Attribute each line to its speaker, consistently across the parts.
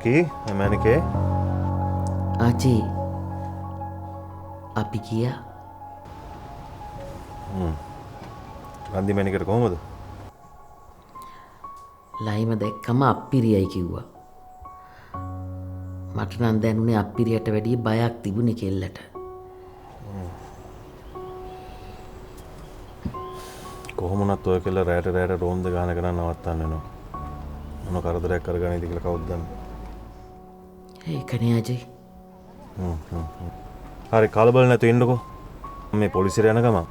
Speaker 1: Rocky මැනිකේ
Speaker 2: ආචි අපි ගියා.
Speaker 1: රන්දි මැනිකට කොහොමද?
Speaker 2: ලයිම දැක්කම අප්පිරියයි කිව්වා. මට නම් දැනුනේ අප්පිරියට වැඩිය බයක් තිබුණේ කෙල්ලට.
Speaker 1: කොහොමුණත් ඔය කෙල්ල රැට රෝන්ද ගාන කරන්න නවත්තන්න වෙනවා. මොන කරදරයක් කරගන්නද කියලා කවුද දන්නේ?
Speaker 2: ඒකනේ අජයි.
Speaker 1: හරි කලබල නැතුව ඉන්නකෝ. මේ පොලිසියට යන ගමන්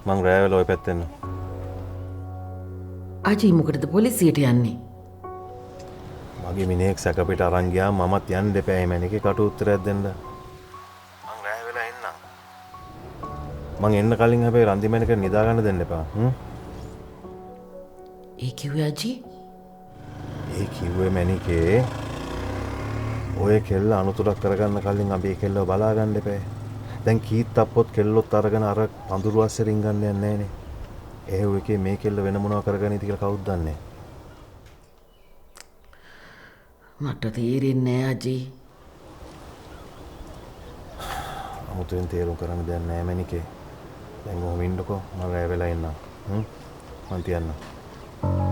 Speaker 1: මං රෑ වෙලා ඔය පැත්තෙන් එන්න.
Speaker 2: අජයි මොකටද පොලිසියට යන්නේ?
Speaker 1: මගේ මිනිහෙක් සැකපිට අරන් ගියාම මමත් යන්න දෙපෑ මැනිකේ කට උත්තරයක් දෙන්න. මං රෑ වෙලා එන්නම්. මං එන්න කලින් හැබැයි රන්දි මැනිකට නිදා ගන්න දෙන්න එපා.
Speaker 2: ඒ කිව්වේ අජී?
Speaker 1: ඒ කිව්වේ මැනිකේ ඔය කෙල්ල අනුතුරක් කරගන්න කලින් අපි කෙල්ලව බලා ගන්න එපා. දැන් කීත් අප්පොත් කෙල්ලොත් අරගෙන අර පඳුරු අස්සේ රින් ගන්න යන්නේ නැහනේ. එහෙව් එකේ මේ කෙල්ල වෙන මොනවා කරගන්නද කියලා කවුද දන්නේ?
Speaker 2: මට තේරෙන්නේ නැහැ අජී.
Speaker 1: අමුතුවෙන් තේරුම් කරන්න දෙයක් නැහැ මැනිකේ. දැන් ඔහොම ඉන්නකෝ මම රෑ වෙලා එන්නම්. මං තියන්නම්.